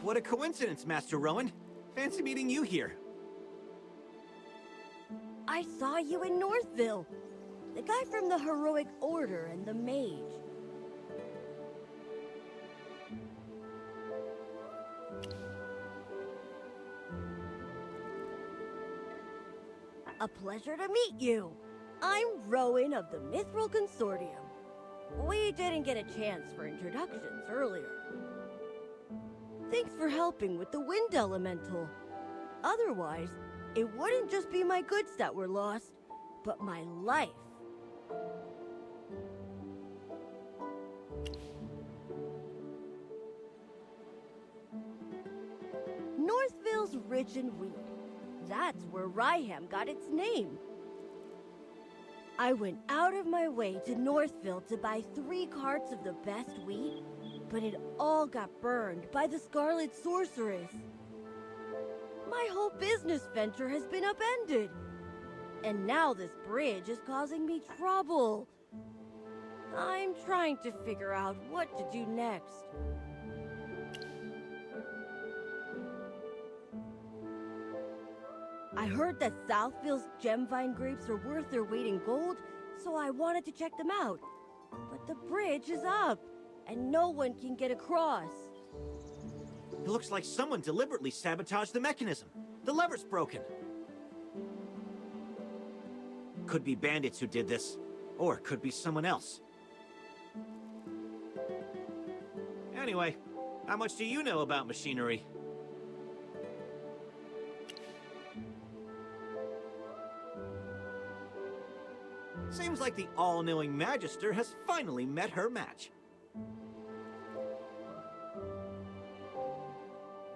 What a coincidence, Master Rowan. Fancy meeting you here. I saw you in Northville. The guy from the Heroic Order and the Mage. A pleasure to meet you. I'm Rowan of the Mithril Consortium. We didn't get a chance for introductions earlier. Thanks for helping with the wind elemental. Otherwise, it wouldn't just be my goods that were lost, but my life. Northville's rich in wheat. That's where Ryham got its name. I went out of my way to Northville to buy 3 carts of the best wheat, but it all got burned by the Scarlet Sorceress. My whole business venture has been upended. And now this bridge is causing me trouble. I'm trying to figure out what to do next. I heard that Southville's gemvine grapes are worth their weight in gold, so I wanted to check them out. But the bridge is up, and no one can get across. It looks like someone deliberately sabotaged the mechanism. The lever's broken. Could be bandits who did this, or it could be someone else. Anyway, how much do you know about machinery? Seems like the all-knowing Magister has finally met her match.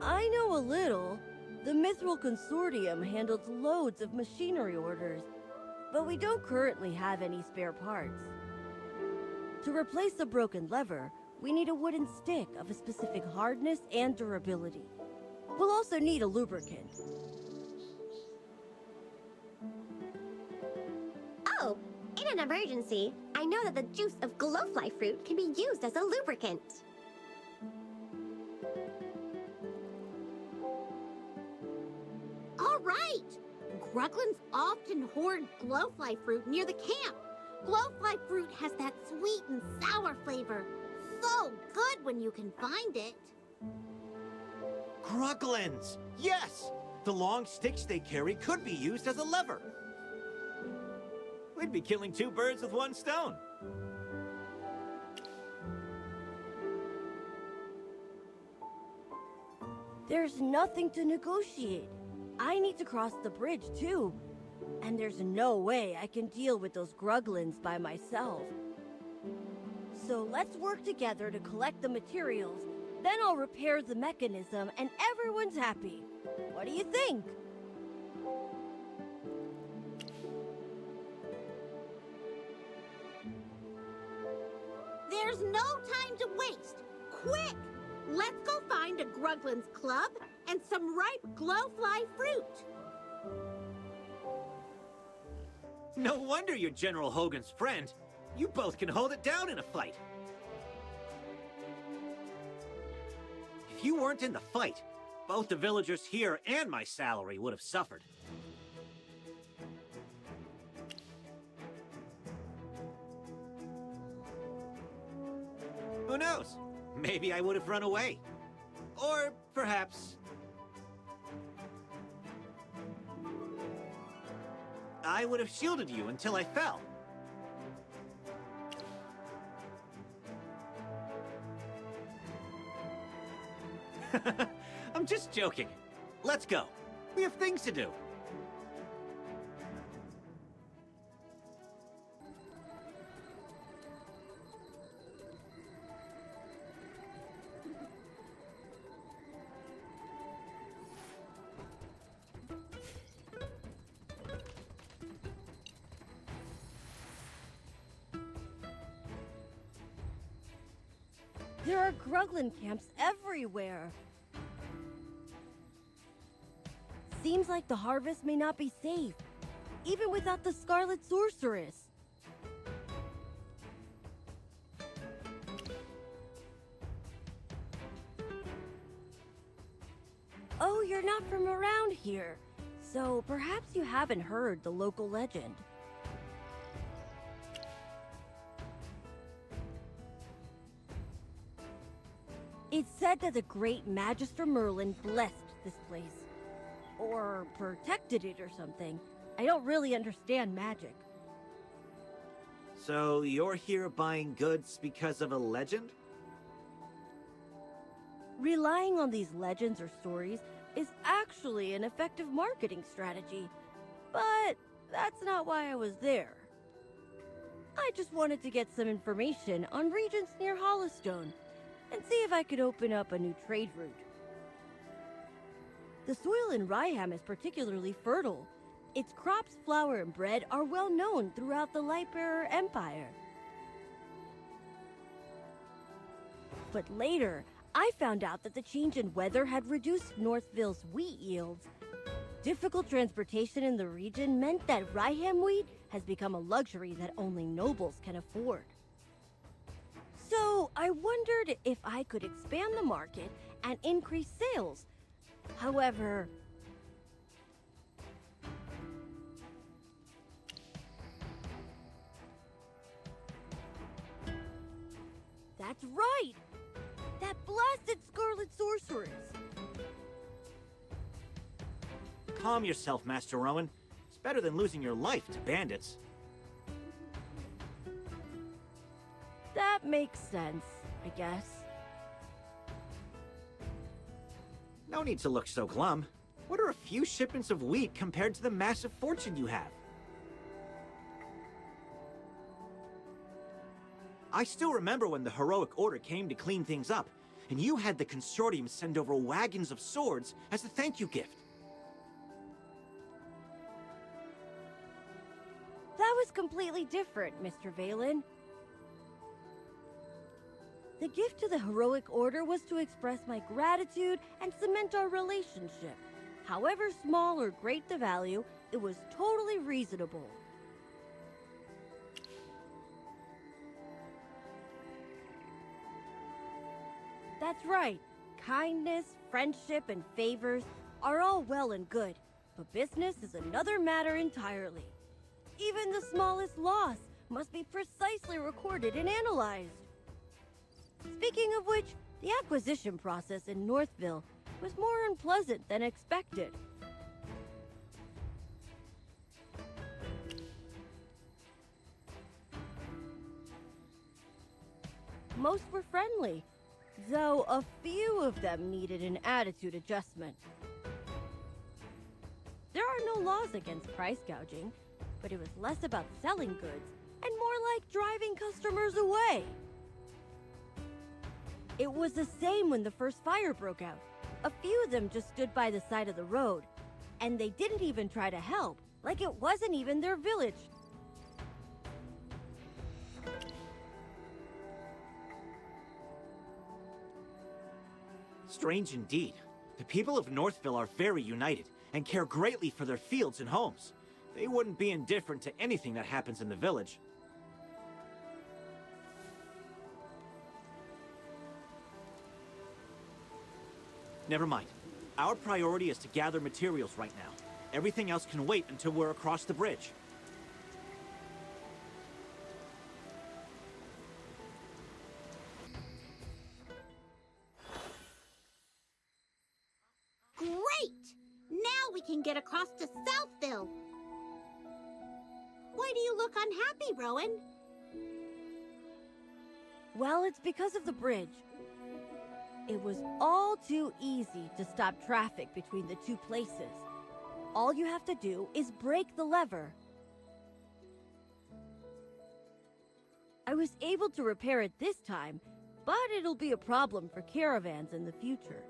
I know a little. The Mithril Consortium handles loads of machinery orders, but we don't currently have any spare parts. To replace the broken lever, we need a wooden stick of a specific hardness and durability. We'll also need a lubricant. Oh, in an emergency, I know that the juice of glowfly fruit can be used as a lubricant. All right! Gruglins often hoard glowfly fruit near the camp. Glowfly fruit has that sweet and sour flavor. So good when you can find it. Gruglins! Yes! The long sticks they carry could be used as a lever. We'd be killing 2 birds with 1 stone. There's nothing to negotiate. I need to cross the bridge too. And there's no way I can deal with those Gruglins by myself. So let's work together to collect the materials. Then I'll repair the mechanism and everyone's happy. What do you think? There's no time to waste. Quick! Let's go find a Gruglin's club and some ripe glowfly fruit. No wonder you're General Hogan's friend. You both can hold it down in a fight. If you weren't in the fight, both the villagers here and my salary would have suffered. Who knows? Maybe I would have run away. Or perhaps I would have shielded you until I fell. I'm just joking. Let's go. We have things to do. There are Gruglin camps everywhere. Seems like the harvest may not be safe, even without the Scarlet Sorceress. Oh, you're not from around here, so perhaps you haven't heard the local legend. It's said that the great Magister Merlin blessed this place. Or protected it or something. I don't really understand magic. So you're here buying goods because of a legend? Relying on these legends or stories is actually an effective marketing strategy. But that's not why I was there. I just wanted to get some information on regions near Hollowstone and see if I could open up a new trade route. The soil in Ryham is particularly fertile. Its crops, flour, and bread are well known throughout the Lightbearer Empire. But later, I found out that the change in weather had reduced Northville's wheat yields. Difficult transportation in the region meant that Ryham wheat has become a luxury that only nobles can afford. So I wondered if I could expand the market and increase sales. However, that's right! That blasted Scarlet Sorceress! Calm yourself, Master Rowan. It's better than losing your life to bandits. That makes sense, I guess. No need to look so glum. What are a few shipments of wheat compared to the massive fortune you have? I still remember when the Heroic Order came to clean things up, and you had the Consortium send over wagons of swords as a thank you gift. That was completely different, Mr. Valen. The gift to the Heroic Order was to express my gratitude and cement our relationship. However small or great the value, it was totally reasonable. That's right. Kindness, friendship, and favors are all well and good, but business is another matter entirely. Even the smallest loss must be precisely recorded and analyzed. Speaking of which, the acquisition process in Northville was more unpleasant than expected. Most were friendly, though a few of them needed an attitude adjustment. There are no laws against price gouging, but it was less about selling goods and more like driving customers away. It was the same when the first fire broke out. A few of them just stood by the side of the road, and they didn't even try to help, like it wasn't even their village. Strange indeed. The people of Northville are very united and care greatly for their fields and homes. They wouldn't be indifferent to anything that happens in the village. Never mind. Our priority is to gather materials right now. Everything else can wait until we're across the bridge. Great! Now we can get across to Southville. Why do you look unhappy, Rowan? Well, it's because of the bridge. It was all too easy to stop traffic between the two places. All you have to do is break the lever. I was able to repair it this time, but it'll be a problem for caravans in the future.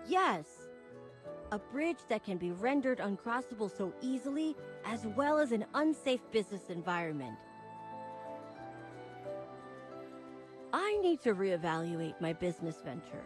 Yes, a bridge that can be rendered uncrossable so easily, as well as an unsafe business environment. I need to reevaluate my business venture.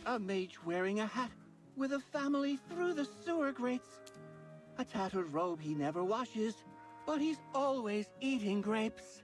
A mage wearing a hat with a family through the sewer grates. A tattered robe he never washes, but he's always eating grapes.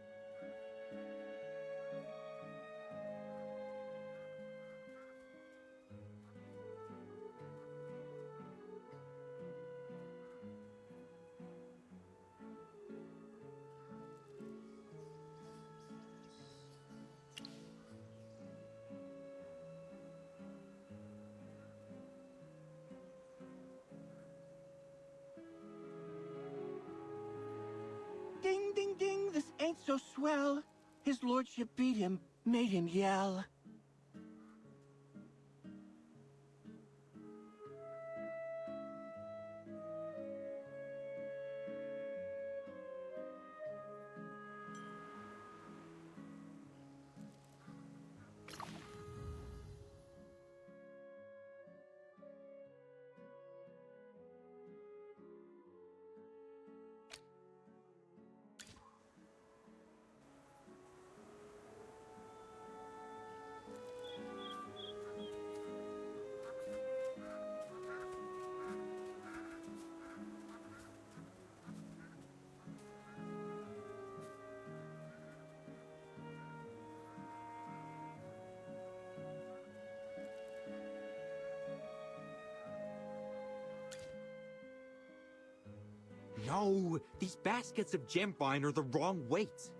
Ding, ding, ding, this ain't so swell. His lordship beat him, made him yell. No, these baskets of gemvine are the wrong weight.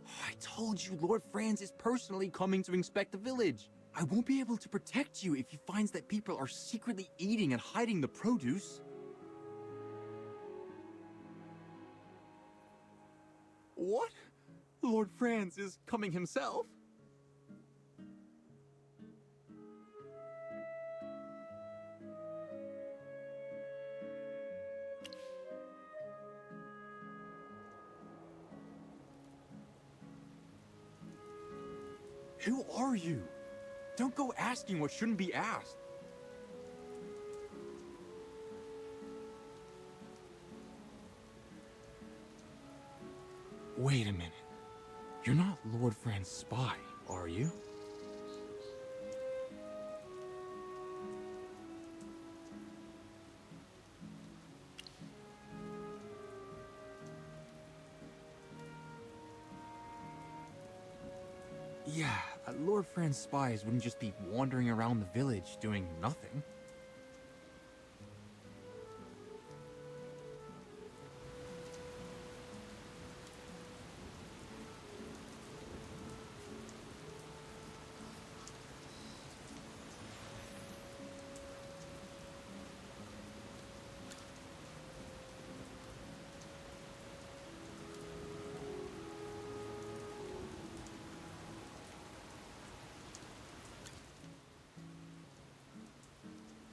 I told you Lord Franz is personally coming to inspect the village. I won't be able to protect you if he finds that people are secretly eating and hiding the produce. What? Lord Franz is coming himself? Who are you? Don't go asking what shouldn't be asked. Wait a minute. You're not Lord Franz's spy, are you? Yeah, Lord Franz's spies wouldn't just be wandering around the village doing nothing.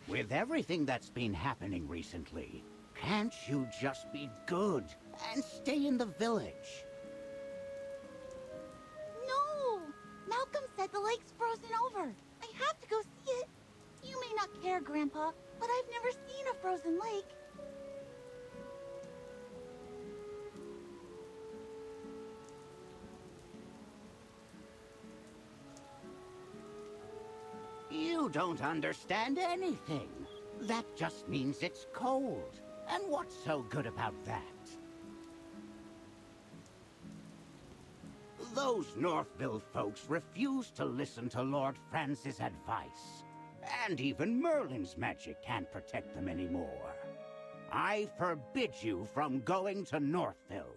With everything that's been happening recently, can't you just be good and stay in the village? No! Malcolm said the lake's frozen over. I have to go see it. You may not care, Grandpa, but I've never seen a frozen lake. You don't understand anything. That just means it's cold. And what's so good about that? Those Northville folks refuse to listen to Lord Franz's advice. And even Merlin's magic can't protect them anymore. I forbid you from going to Northville.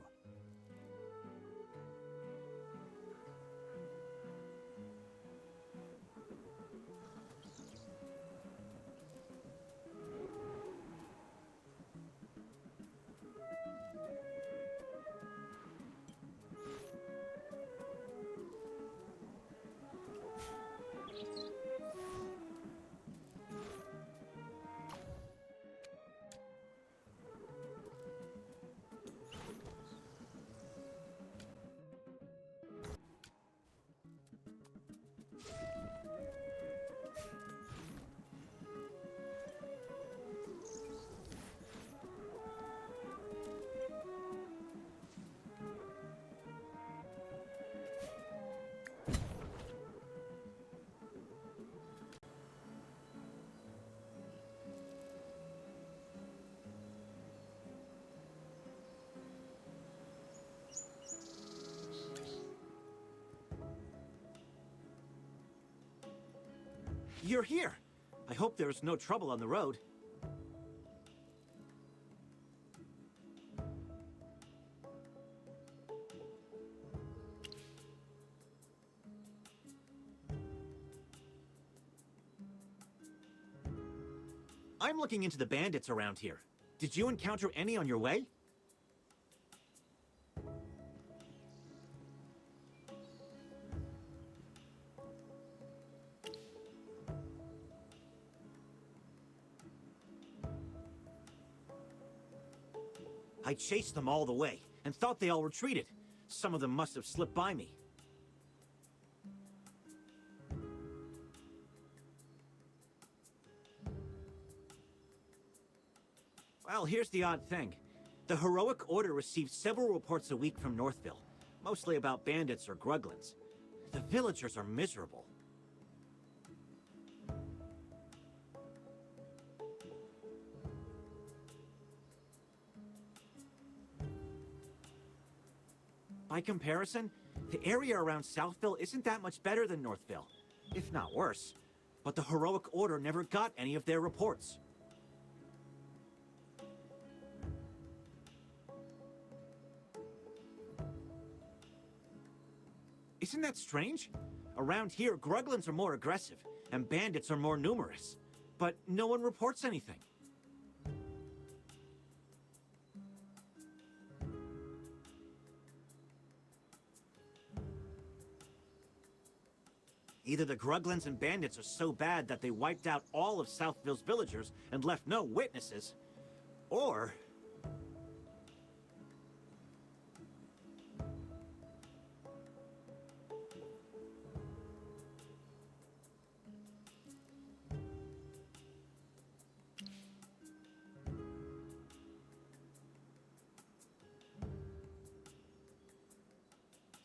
you're here. I hope there's no trouble on the road. I'm looking into the bandits around here. Did you encounter any on your way? I chased them all the way, and thought they all retreated. Some of them must have slipped by me. Well, here's the odd thing. The Heroic Order receives several reports a week from Northville, mostly about bandits or gruglins. The villagers are miserable. By comparison, the area around Southville isn't that much better than Northville, if not worse. But the Heroic Order never got any of their reports. Isn't that strange? Around here, gruglins are more aggressive, and bandits are more numerous. But no one reports anything. Either the gruglins and bandits are so bad that they wiped out all of Southville's villagers and left no witnesses, or...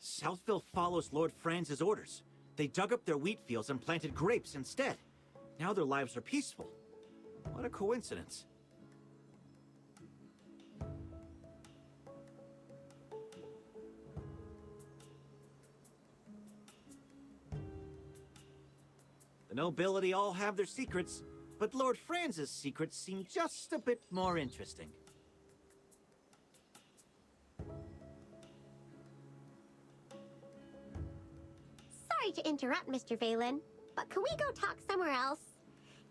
Southville follows Lord Franz's orders. They dug up their wheat fields and planted grapes instead. Now their lives are peaceful. What a coincidence. The nobility all have their secrets, but Lord Franz's secrets seem just a bit more interesting. Sorry to interrupt, Mr. Valen, but can we go talk somewhere else?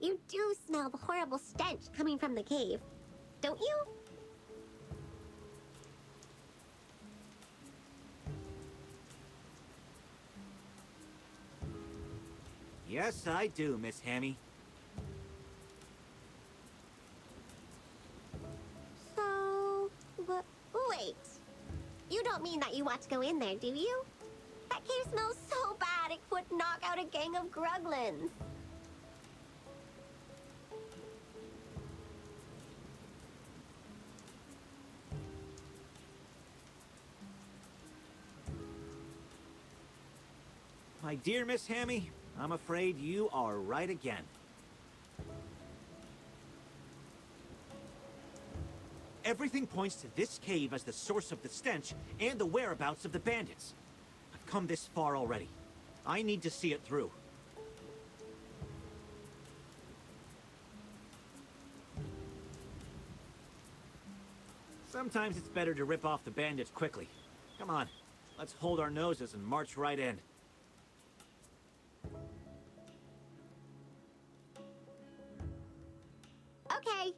You do smell the horrible stench coming from the cave, don't you? Yes, I do, Miss Hammy. So... wait. You don't mean that you want to go in there, do you? That cave smells so bad it would knock out a gang of gruglins. My dear Miss Hammy, I'm afraid you are right again. Everything points to this cave as the source of the stench and the whereabouts of the bandits. I've come this far already. I need to see it through. Sometimes it's better to rip off the bandits quickly. Come on, let's hold our noses and march right in. Okay.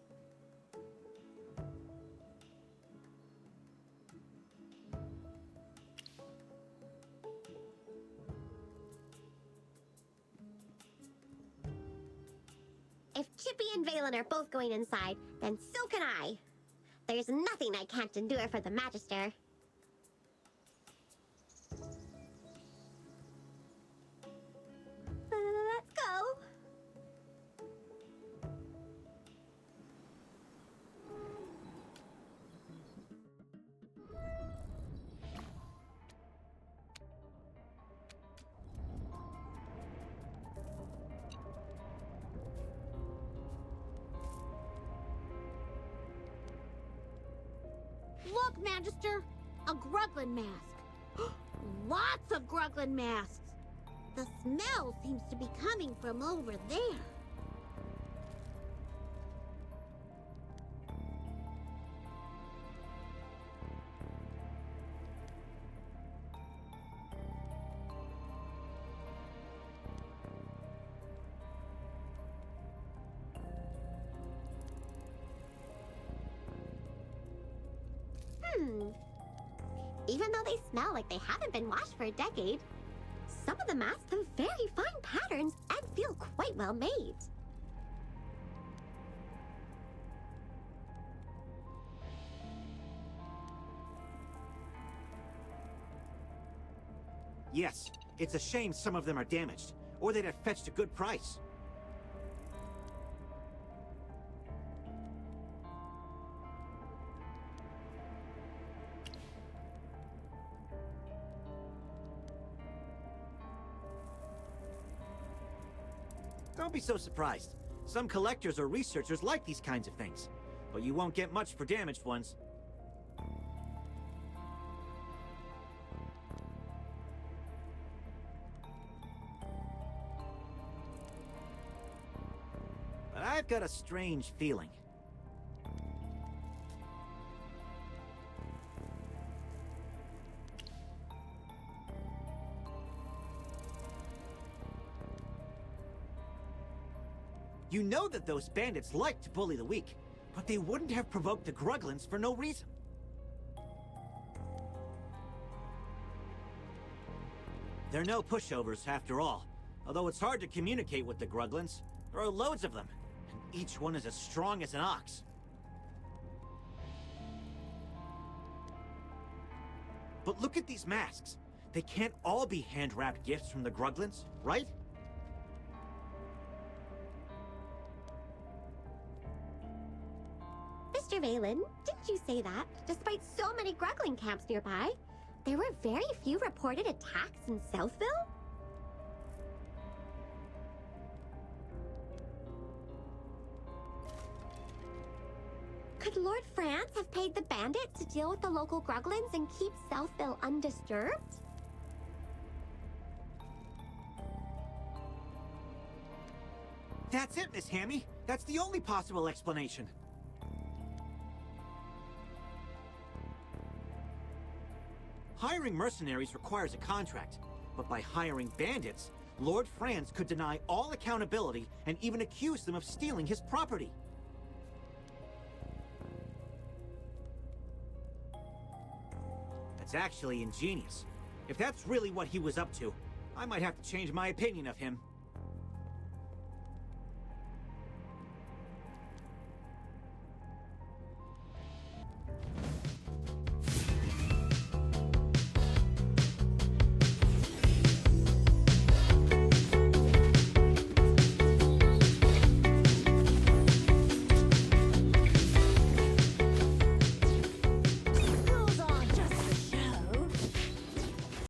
If Chippy and Valen are both going inside, then so can I. There's nothing I can't endure for the Magister. Let's go. Look, Magister! A gruglin mask! Lots of gruglin masks! The smell seems to be coming from over there. Even though they smell like they haven't been washed for a decade, some of the masks have very fine patterns and feel quite well made. Yes, it's a shame some of them are damaged, or they'd have fetched a good price. Don't be so surprised. Some collectors or researchers like these kinds of things, but you won't get much for damaged ones. But I've got a strange feeling. You know that those bandits like to bully the weak, but they wouldn't have provoked the Gruglins for no reason. They're no pushovers, after all. Although it's hard to communicate with the Gruglins. There are loads of them, and each one is as strong as an ox. But look at these masks. They can't all be hand-wrapped gifts from the Gruglins, right? Mr. Valen, didn't you say that, despite so many Gruglin camps nearby, there were very few reported attacks in Southville? Could Lord France have paid the bandits to deal with the local Gruglins and keep Southville undisturbed? That's it, Miss Hammy. That's the only possible explanation. Hiring mercenaries requires a contract, but by hiring bandits, Lord Franz could deny all accountability and even accuse them of stealing his property. That's actually ingenious. If that's really what he was up to, I might have to change my opinion of him.